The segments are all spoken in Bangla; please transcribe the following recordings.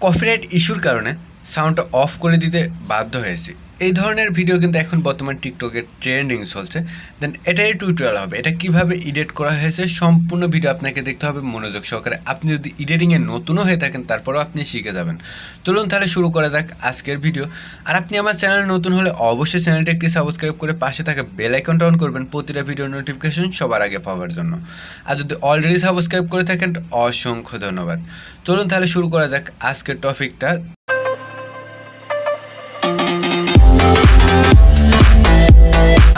কপিরাইট ইস্যুর কারণে সাউন্ডটা অফ করে দিতে বাধ্য হয়েছি। এই ধরনের ভিডিও কিন্তু এখন বর্তমান টিকটকে ট্রেন্ডিং চলছে। দেন এটাই টিউটোরিয়াল হবে, এটা কিভাবে এডিট করা হয়েছে সম্পূর্ণ ভিডিও আপনাকে দেখতে হবে মনোযোগ সহকারে। আপনি যদি এডিটিংয়ে নতুনও হয়ে থাকেন তারপরেও আপনি শিখে যাবেন। চলুন তাহলে শুরু করা যাক আজকের ভিডিও। আর আপনি আমার চ্যানেলে নতুন হলে অবশ্যই চ্যানেলটি একটি সাবস্ক্রাইব করে পাশে থাকা বেল আইকনটা অন করবেন প্রতিটা ভিডিওর নোটিফিকেশন সবার আগে পাওয়ার জন্য। আর যদি অলরেডি সাবস্ক্রাইব করে থাকেন অসংখ্য ধন্যবাদ। চলুন তাহলে শুরু করা যাক আজকের টপিকটা।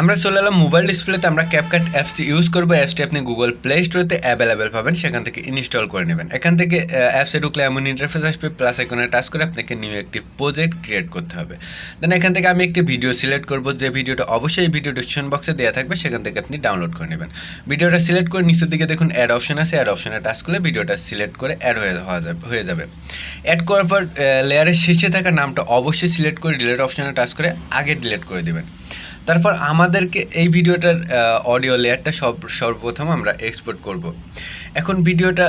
আমরা চলে এলাম মোবাইল ডিসপ্লেতে। আমরা ক্যাপকাট অ্যাপসটি ইউজ করবো। অ্যাপসটি আপনি গুগল প্লে স্টোরেতে অ্যাভেলেবেল পাবেন, সেখান থেকে ইনস্টল করে নেবেন। এখান থেকে অ্যাপসে ঢুকলে এমন ইন্টারফেস আসবে, প্লাস আইকনে টাচ করে আপনাকে নিউ একটি প্রজেক্ট ক্রিয়েট করতে হবে। দেন এখান থেকে আমি একটি ভিডিও সিলেক্ট করব, যে ভিডিওটা অবশ্যই এই ভিডিও ডিসক্রিপশন বক্সে দেওয়া থাকবে, সেখান থেকে আপনি ডাউনলোড করে নেবেন। ভিডিওটা সিলেক্ট করে নিচের দিকে দেখুন অ্যাড অপশন আছে, অ্যাড অপশনে টাচ করলে ভিডিওটা সিলেক্ট করে অ্যাড হয়ে যাবে। অ্যাড করার পর লেয়ারের শেষে থাকা নামটা অবশ্যই সিলেক্ট করে ডিলিট অপশনে টাচ করে আগে ডিলিট করে দেবেন। তারপর আমাদেরকে এই ভিডিওটার অডিও লেয়ারটা সর্বপ্রথম আমরা এক্সপোর্ট করব। এখন ভিডিওটা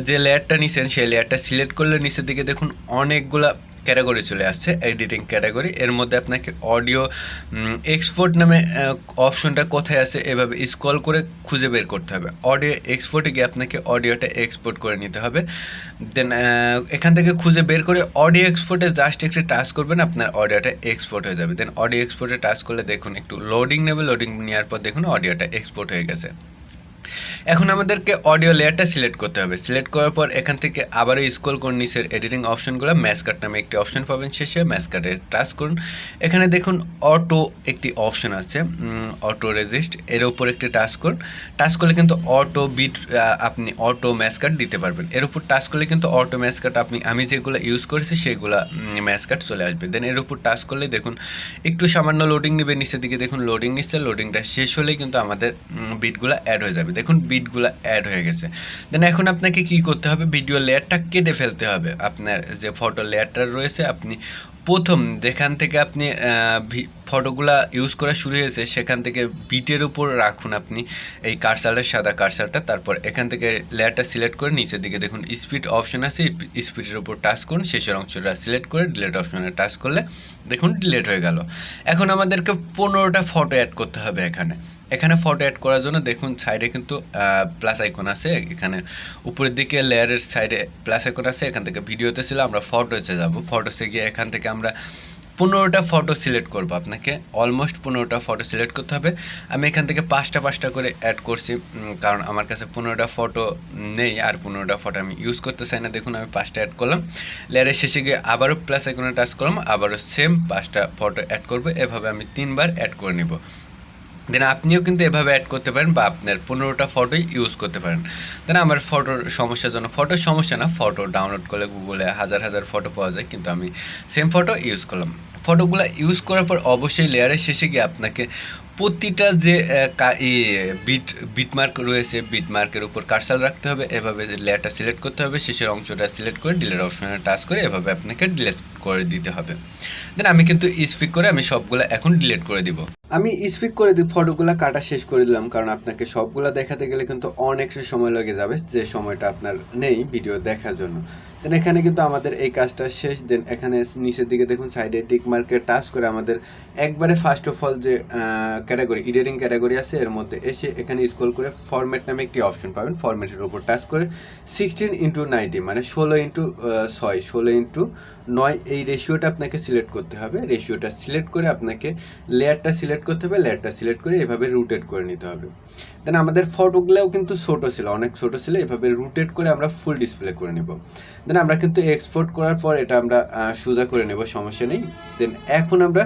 যে লেয়ারটা নিছেন সেই লেয়ারটা সিলেক্ট করলে নিচের দিকে দেখুন অনেকগুলা ক্যাটাগরি চলে আসছে, এডিটিং ক্যাটাগরি। এর মধ্যে আপনাকে অডিও এক্সপোর্ট নামে অপশনটা কোথায় আছে এভাবে স্ক্রল করে খুঁজে বের করতে হবে। অডিও এক্সপোর্টে গিয়ে আপনাকে অডিওটা এক্সপোর্ট করে নিতে হবে। দেন এখান থেকে খুঁজে বের করে অডিও এক্সপোর্টে জাস্ট একটু টাচ করবেন, আপনার অডিওটা এক্সপোর্ট হয়ে যাবে। দেন অডিও এক্সপোর্টে টাচ করলে দেখুন একটু লোডিং নেবে, লোডিং নেওয়ার পর দেখুন অডিওটা এক্সপোর্ট হয়ে গেছে। এখন আমাদেরকে অডিও লেয়ারটা সিলেক্ট করতে হবে। সিলেক্ট করার পর এখান থেকে আবারও স্ক্রল করুন, নিচের এডিটিং অপশনগুলো ম্যাসকাট নামে একটি অপশন পাবেন, শেষে ম্যাসকাটে টাচ করুন। এখানে দেখুন অটো একটি অপশন আছে, অটো রেজিস্ট, এর উপর একটি টাচ করুন। টাচ করলে কিন্তু অটো বিট আপনি অটো ম্যাসকাট দিতে পারবেন। এর উপর টাচ করলে কিন্তু অটো ম্যাসকাট আমি যেগুলো ইউজ করেছি সেগুলো ম্যাসকাট চলে আসবে। দেন এর উপর টাচ করলে দেখুন একটু সামান্য লোডিং নেবে, নিচের দিকে দেখুন লোডিং নিচ্ছে। লোডিংটা শেষ হলেই কিন্তু আমাদের বিটগুলো অ্যাড হয়ে যাবে। দেখুন বিটগুলো অ্যাড হয়ে গেছে। দেন এখন আপনাকে কি করতে হবে, ভিডিও লেয়ারটা কেটে ফেলতে হবে। আপনার যে ফটো লেয়ারটা রয়েছে আপনি প্রথম যেখান থেকে আপনি ফটোগুলা ইউজ করা শুরু হয়েছে সেখান থেকে বিটের উপর রাখুন আপনি এই কার্সারটা, সাদা কার্সারটা। তারপর এখান থেকে লেয়ারটা সিলেক্ট করে নিচের দিকে দেখুন স্পিড অপশন আছে, স্পিডের উপর টাচ করুন, শেষের অংশটা সিলেক্ট করে ডিলিট অপশনে টাচ করলে দেখুন ডিলিট হয়ে গেল। এখন আমাদেরকে 15টা ফটো অ্যাড করতে হবে। এখানে ফটো অ্যাড করার জন্য দেখুন সাইডে কিন্তু প্লাস আইকন আছে, এখানে উপরের দিকে লেয়ারের সাইডে প্লাস আইকন আছে। এখান থেকে ভিডিওতে ছিল, আমরা ফটোসে যাব। ফটোসে গিয়ে এখান থেকে আমরা 15টা ফটো সিলেক্ট করব। আপনাকে অলমোস্ট 15টা ফটো সিলেক্ট করতে হবে। আমি এখান থেকে পাঁচটা করে অ্যাড করছি, কারণ আমার কাছে 15টা ফটো নেই আর 15টা ফটো আমি ইউজ করতে চাই না। দেখুন আমি 5টা অ্যাড করলাম। লেয়ারের শেষে গিয়ে আবারও প্লাস আইকনে টাচ করলাম, আবারও সেম 5টা ফটো অ্যাড করব। এভাবে আমি 3বার অ্যাড করে নিব। দেন আপনিও কিন্তু এভাবে অ্যাড করতে পারেন বা আপনার 15টা ফটোই ইউজ করতে পারেন। দেন আমার ফটোর সমস্যার জন্য, ফটোর সমস্যা না, ফটো ডাউনলোড করলে গুগলে হাজার ফটো পাওয়া যায়, কিন্তু আমি সেম ফটো ইউজ করলাম। ফটোগুলো ইউজ করার পর অবশ্যই লেয়ারের শেষে গিয়ে আপনাকে প্রতিটা যে বিটমার্ক রয়েছে বিটমার্কের উপর কার্সার রাখতে হবে। এভাবে লেয়ারটা সিলেক্ট করতে হবে, শেষের অংশটা সিলেক্ট করে ডিলিট অপশনে টাচ করে এভাবে আপনাকে ডিলিট করে দিতে হবে। দেন আমি কিন্তু স্পিক করে আমি সবগুলো এখন ডিলিট করে দিব। আমি স্পিক করে দিই, ফটোগুলো কাটা শেষ করে দিলাম, কারণ আপনাকে সবগুলো দেখাতে গেলে কিন্তু অনেকটা সময় লেগে যাবে, যে সময়টা আপনার নেই ভিডিও দেখার জন্য। দেন এখানে কিন্তু আমাদের এই কাজটা শেষ। দেন এখানে নিচের দিকে দেখুন সাইডে টিক মার্কে টাচ করে আমাদের একবারে ফার্স্ট অফ অল যে ক্যাটাগরি এডিটিং ক্যাটাগরি আছে এর মধ্যে এসে এখানে স্ক্রল করে ফরম্যাট নামে একটি অপশন পাবেন। ফরম্যাটের উপর টাচ করে 16:90 মানে 16:9 এই রেশিওটা আপনাকে সিলেক্ট করতে হবে। রেশিওটা সিলেক্ট করে আপনাকে লেয়ারটা সিলেক্ট করতে হবে, লেয়ারটা সিলেক্ট করে এভাবে রোটেট করে নিতে হবে। দেন আমাদের ফটোগুলোও কিন্তু ছোটো ছিল, অনেক ছোটো ছিল, এভাবে রোটেট করে আমরা ফুল ডিসপ্লে করে নেব। দেন আমরা কিন্তু এক্সপোর্ট করার পর এটা আমরা সোজা করে নেব, সমস্যা নেই। দেন এখন আমরা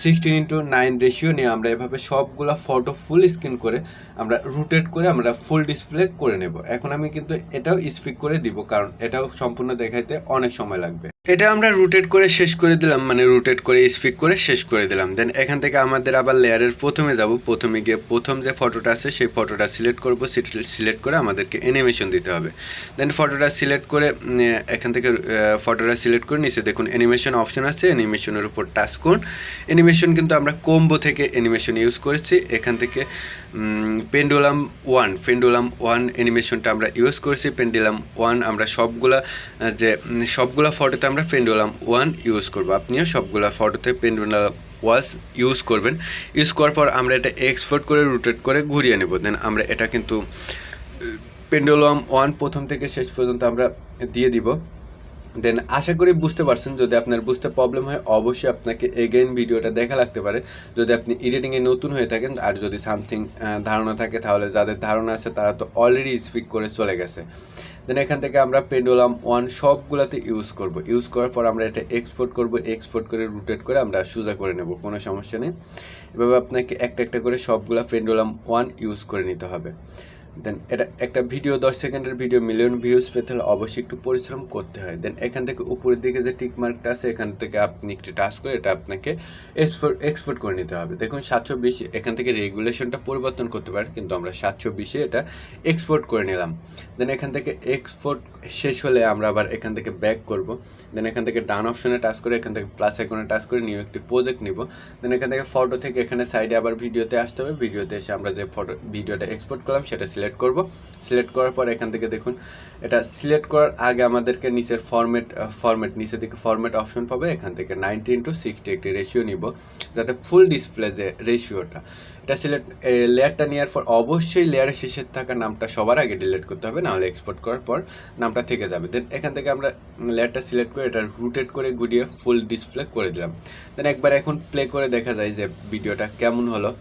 16:9 রেশিও নিয়ে আমরা এভাবে সবগুলো ফটো ফুল স্ক্রিন করে আমরা রোটেট করে আমরা ফুল ডিসপ্লে করে নেব। এখন আমি কিন্তু এটাও স্পিক করে দিব, কারণ এটাও সম্পূর্ণ দেখাইতে অনেক সময় লাগবে। এটা আমরা রোটেট করে শেষ করে দিলাম, মানে রোটেট করে স্পিক করে শেষ করে দিলাম। দেন এখান থেকে আমাদের আবার লেয়ারের প্রথমে যাব। প্রথমে গিয়ে প্রথম যে ফটোটা আছে সেই ফটোটা সিলেক্ট করব। সিলেক্ট করে আমাদেরকে অ্যানিমেশন দিতে হবে। দেন ফটোটা সিলেক্ট করে এখান থেকে ফটোটা সিলেক্ট করে নিচে দেখুন অ্যানিমেশন অপশন আছে, অ্যানিমেশনের উপর টাচ করুন। অ্যানিমেশন কিন্তু আমরা কম্বো থেকে অ্যানিমেশন ইউজ করেছি। এখান থেকে পেন্ডুলাম ওয়ান অ্যানিমেশনটা আমরা ইউজ করেছি। পেন্ডুলাম ওয়ান আমরা সবগুলা ফটোতে আমরা পেন্ডুলাম ওয়ান ইউজ করব। আপনিও সবগুলা ফটোতে পেন্ডুলাম ইউজ করবেন। ইউজ করার পর আমরা এটা এক্সপোর্ট করে রোটেট করে ঘুরিয়ে নেব। দেন আমরা এটা কিন্তু পেন্ডুলাম ওয়ান প্রথম থেকে শেষ পর্যন্ত আমরা দিয়ে দিব। দেন আশা করি বুঝতে পারছেন। যদি আপনার বুঝতে প্রবলেম হয় অবশ্যই আপনাকে এগেইন ভিডিওটা দেখা লাগতে পারে, যদি আপনি এডিটিংয়ে নতুন হয়ে থাকেন। আর যদি সামথিং ধারণা থাকে, তাহলে যাদের ধারণা আছে তারা তো অলরেডি স্পিক করে চলে গেছে। দেন এখান থেকে আমরা পেন্ডুলাম ওয়ান সবগুলাতে ইউজ করব। ইউজ করার পর আমরা এটা এক্সপোর্ট করব। এক্সপোর্ট করে রোটেট করে আমরা সোজা করে নেব, কোনো সমস্যা নেই। এভাবে আপনাকে একটা একটা করে সবগুলা পেন্ডুলাম ওয়ান ইউজ করে নিতে হবে। দেন এটা একটা ভিডিও 10 সেকেন্ডের ভিডিও মিলিয়ন ভিউজ পেতে হলে অবশ্যই একটু পরিশ্রম করতে হয়। দেন এখান থেকে উপরের দিকে যে টিক মার্কটা আছে, এখান থেকে আপনি একটু টাচ করে এটা আপনাকে এক্সপোর্ট করে নিতে হবে। দেখুন 720, এখান থেকে রেগুলেশনটা পরিবর্তন করতে পারেন, কিন্তু আমরা 720-এ এটা এক্সপোর্ট করে নিলাম। দেন এখান থেকে এক্সপোর্ট শেষ হলে আমরা আবার এখান থেকে ব্যাক করব। দেন এখান থেকে ডান অপশনে টাচ করে এখান থেকে প্লাস আইকনে টাচ করে নিউ একটি প্রজেক্ট নিব। দেন এখান থেকে ফটো থেকে এখানে সাইডে আবার ভিডিওতে আসতে হবে। ভিডিওতে এসে আমরা যে ভিডিওটা এক্সপোর্ট করলাম সেটা সিলেক্ট করব। সিলেক্ট করার পর এখান থেকে দেখুন এটা সিলেক্ট করার আগে আমাদেরকে নিচের ফরম্যাট নিচের দিকে ফরম্যাট অপশন পাবে। এখান থেকে 90:60 একটি রেশিও নিব, যাতে ফুল ডিসপ্লে যে রেশিওটা এটা লেয়ারটা নেওয়ার পর অবশ্যই লেয়ারের শেষে থাকা নামটা সবার আগে ডিলিট করতে হবে, নাহলে এক্সপোর্ট করার পর নামটা থেকে যাবে। দেন এখান থেকে আমরা লেয়ারটা সিলেক্ট করে এটা রোটেট করে ঘুরিয়ে ফুল ডিসপ্লে করে দিলাম। দেন একবার এখন প্লে করে দেখা যায় যে ভিডিওটা কেমন হলো।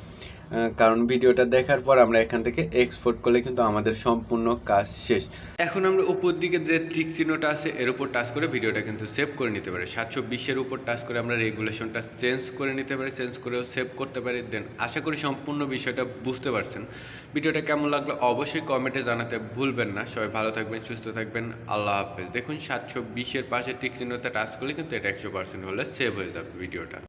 কারণ ভিডিওটা দেখার পর আমরা এখান থেকে এক্সপোর্ট করলে কিন্তু আমাদের সম্পূর্ণ কাজ শেষ। এখন আমরা উপর দিকে যে টিক চিহ্নটা আছে এর উপর টাচ করে ভিডিওটা কিন্তু সেভ করে নিতে পারি। 720-এর উপর টাচ করে আমরা রেগুলেশনটা চেঞ্জ করে নিতে পারি, চেঞ্জ করেও সেভ করতে পারি। দেন আশা করি সম্পূর্ণ বিষয়টা বুঝতে পারছেন। ভিডিওটা কেমন লাগলো অবশ্যই কমেন্টে জানাতে ভুলবেন না। সবাই ভালো থাকবেন, সুস্থ থাকবেন, আল্লাহ হাফেজ। দেখুন 720-এর পাশে টিক চিহ্নতে টাচ করলে কিন্তু এটা 100% হলে সেভ হয়ে যাবে ভিডিওটা।